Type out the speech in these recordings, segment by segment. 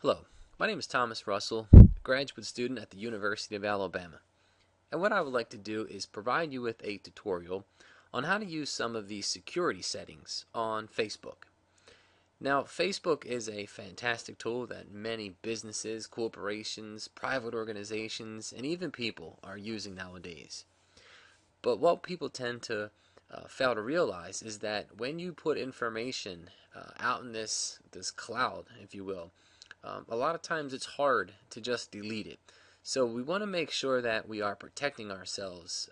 Hello, my name is Thomas Russell, graduate student at the University of Alabama. And what I would like to do is provide you with a tutorial on how to use some of the security settings on Facebook. Now, Facebook is a fantastic tool that many businesses, corporations, private organizations, and even people are using nowadays. But what people tend to fail to realize is that when you put information out in this cloud, if you will, a lot of times it's hard to just delete it. So we want to make sure that we are protecting ourselves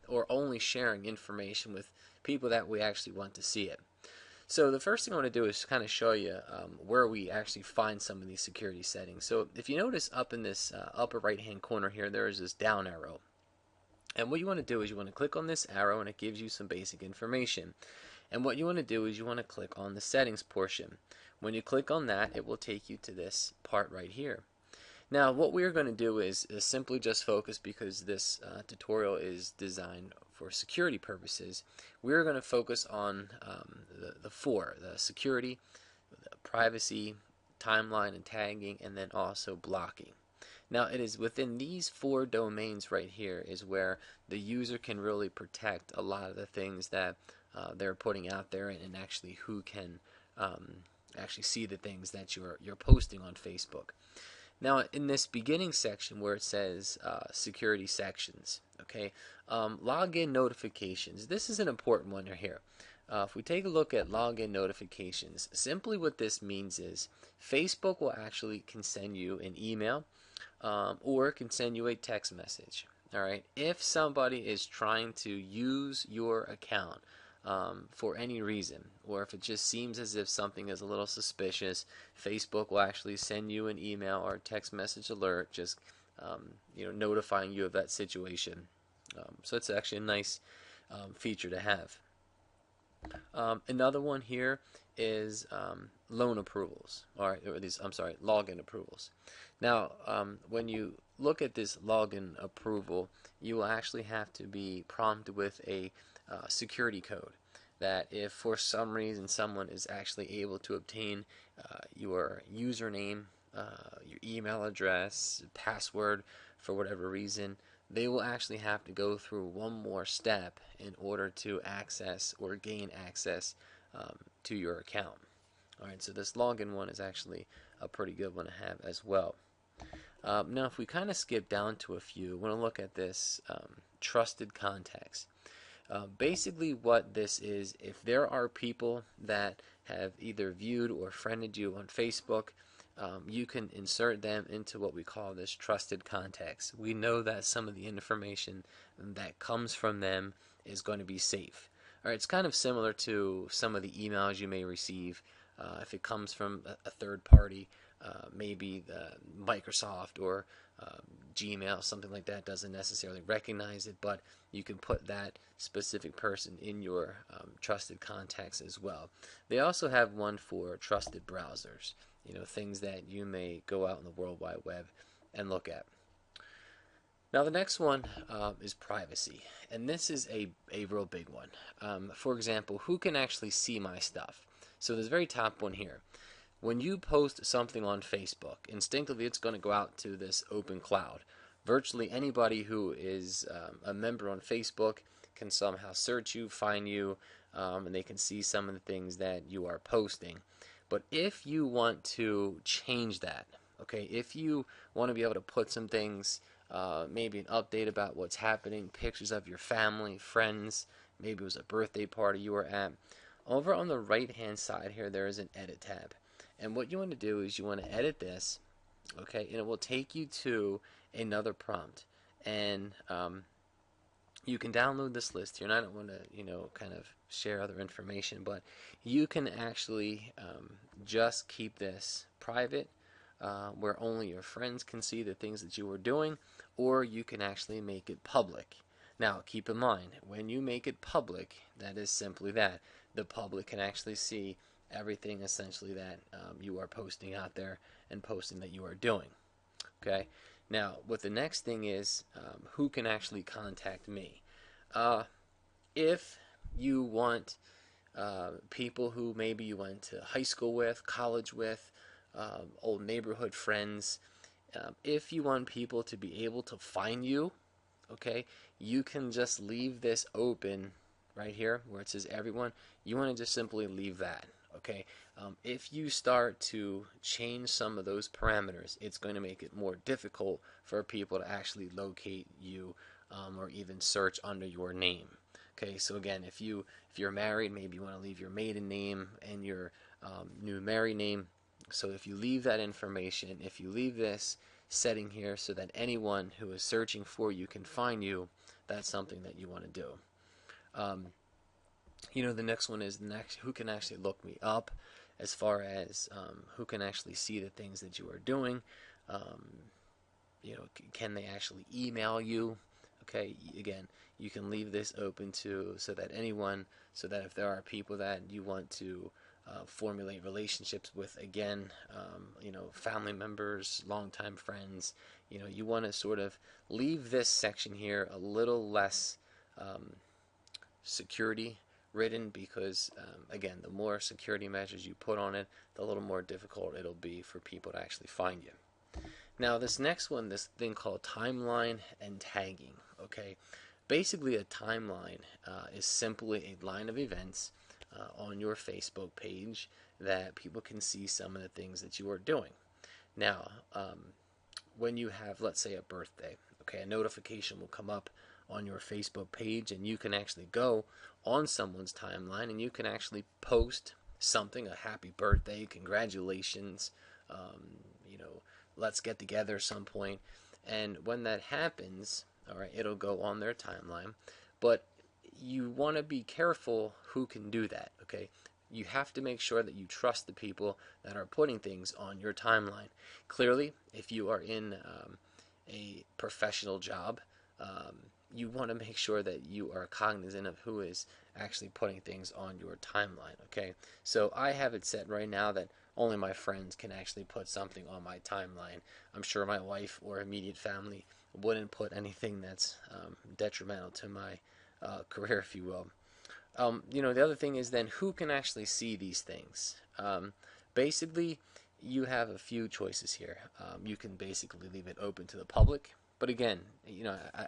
or only sharing information with people that we actually want to see it. So the first thing I want to do is kind of show you where we actually find some of these security settings. So if you notice up in this upper right hand corner here, there is this down arrow. And what you want to do is you want to click on this arrow and it gives you some basic information. And what you want to do is you want to click on the settings portion. When you click on that, it will take you to this part right here. Now what we're going to do is simply just focus, because this tutorial is designed for security purposes. We're going to focus on the security, the privacy, timeline and tagging, and then also blocking. Now it is within these four domains right here is where the user can really protect a lot of the things that they're putting out there, and actually who can actually see the things that you're posting on Facebook. Now in this beginning section where it says security sections, okay, login notifications. This is an important one here. If we take a look at login notifications, simply what this means is Facebook will actually can send you an email or can send you a text message. All right, if somebody is trying to use your account for any reason, or if it just seems as if something is a little suspicious, Facebook will actually send you an email or a text message alert, just notifying you of that situation. So it's actually a nice feature to have. Another one here is loan approvals, or login approvals. Now, when you look at this login approval, you will actually have to be prompted with a security code. That if for some reason someone is actually able to obtain your username, your email address, password for whatever reason, they will actually have to go through one more step in order to access or gain access to your account. Alright, so this login one is actually a pretty good one to have as well. Now if we kind of skip down to a few, we want to look at this trusted contacts. Basically what this is, if there are people that have either viewed or friended you on Facebook, you can insert them into what we call this trusted contacts. We know that some of the information that comes from them is going to be safe. Alright, it's kind of similar to some of the emails you may receive if it comes from a third party, maybe Microsoft or Gmail, something like that doesn't necessarily recognize it, but you can put that specific person in your trusted contacts as well. They also have one for trusted browsers, things that you may go out in the World Wide Web and look at. Now the next one is privacy, and this is a real big one. For example, who can actually see my stuff? So this very top one here. When you post something on Facebook, instinctively it's going to go out to this open cloud. Virtually anybody who is a member on Facebook can somehow search you, find you, and they can see some of the things that you are posting. But if you want to change that, okay, if you want to be able to put some things, maybe an update about what's happening, pictures of your family, friends, maybe it was a birthday party you were at, over on the right hand side here there is an edit tab. And what you want to do is you want to edit this, okay, and it will take you to another prompt. And you can download this list here, and I don't want to, kind of share other information, but you can actually just keep this private, where only your friends can see the things that you are doing, or you can actually make it public. Now, keep in mind, when you make it public, that is simply that. The public can actually see everything essentially that you are posting out there and posting that you are doing. Okay. Now, what the next thing is, who can actually contact me? If you want people who maybe you went to high school with, college with, old neighborhood friends. If you want people to be able to find you, okay, you can just leave this open right here where it says everyone. You want to just simply leave that, okay. If you start to change some of those parameters, it's going to make it more difficult for people to actually locate you, or even search under your name. Okay, so again, if you're married, maybe you want to leave your maiden name and your new married name. So if you leave that information, if you leave this setting here so that anyone who is searching for you can find you, that's something that you want to do. Um, the next one is who can actually look me up, as far as who can actually see the things that you are doing. Um, can they actually email you? Okay, again, you can leave this open to so that if there are people that you want to formulate relationships with, again, family members, longtime friends, you want to sort of leave this section here a little less security ridden, because again, the more security measures you put on it, the little more difficult it'll be for people to actually find you. Now, this next one, this thing called timeline and tagging. Okay, basically a timeline is simply a line of events on your Facebook page that people can see some of the things that you are doing. Now, when you have, let's say, a birthday, okay, a notification will come up on your Facebook page, and you can actually go on someone's timeline and you can actually post something, a happy birthday, congratulations, let's get together at some point. And when that happens, all right, it'll go on their timeline. But you want to be careful who can do that, okay? You have to make sure that you trust the people that are putting things on your timeline. Clearly, if you are in a professional job, you want to make sure that you are cognizant of who is actually putting things on your timeline, okay? So I have it set right now that only my friends can actually put something on my timeline. I'm sure my wife or immediate family wouldn't put anything that's detrimental to my career, if you will. The other thing is then who can actually see these things. Basically, you have a few choices here. You can basically leave it open to the public, but again,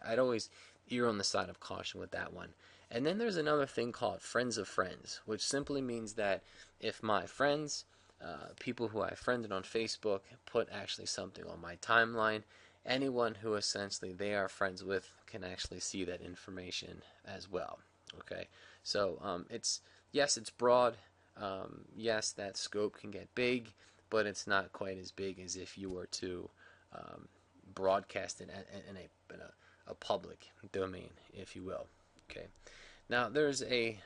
I'd always err on the side of caution with that one. And then there's another thing called friends of friends, which simply means that if my friends, people who I friended on Facebook, put actually something on my timeline, anyone who essentially they are friends with can actually see that information as well. Okay, so it's broad. Yes, that scope can get big, but it's not quite as big as if you were to broadcast it in a public domain, if you will. Okay. Now there's a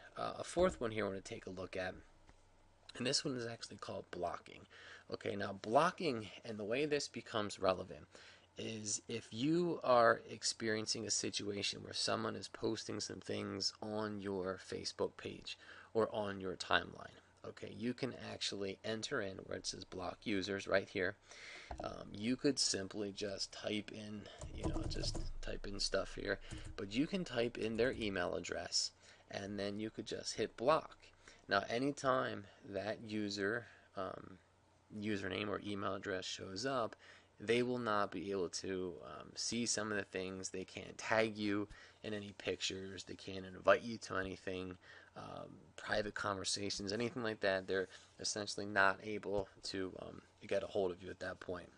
fourth one here I want to take a look at, and this one is actually called blocking. Okay, now blocking, and the way this becomes relevant is if you are experiencing a situation where someone is posting some things on your Facebook page or on your timeline. Okay, you can actually enter in where it says block users right here. You could simply just type in, stuff here, but you can type in their email address and then you could just hit block. Now, anytime that user username or email address shows up, they will not be able to see some of the things. They can't tag you in any pictures. They can't invite you to anything, private conversations, anything like that. They're essentially not able to get a hold of you at that point.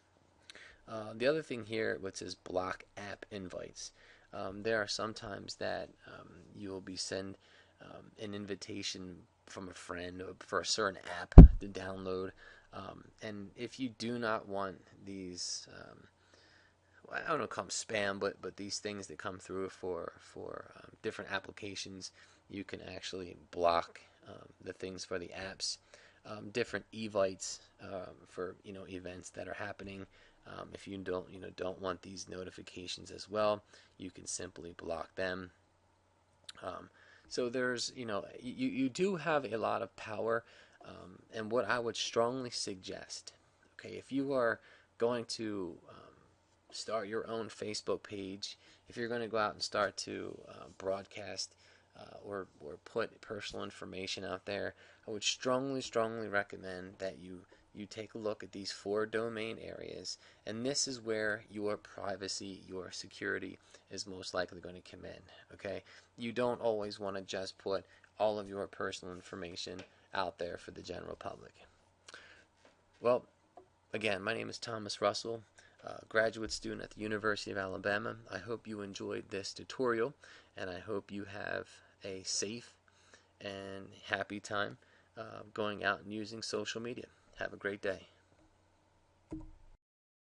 The other thing here, which is block app invites. There are sometimes that you will be sent an invitation from a friend for a certain app to download. And if you do not want these, I don't know, call them spam, but these things that come through for different applications, you can actually block the things for the apps. Different evites for events that are happening. If you don't want these notifications as well, you can simply block them. So there's you do have a lot of power. And what I would strongly suggest, okay, if you are going to start your own Facebook page, if you're going to go out and start to broadcast or put personal information out there, I would strongly recommend that you you take a look at these 4 domain areas, and this is where your privacy, your security is most likely going to come in. Okay, you don't always want to just put all of your personal information out there for the general public. Well, again, my name is Thomas Russell, graduate student at the University of Alabama. I hope you enjoyed this tutorial, and I hope you have a safe and happy time going out and using social media. Have a great day.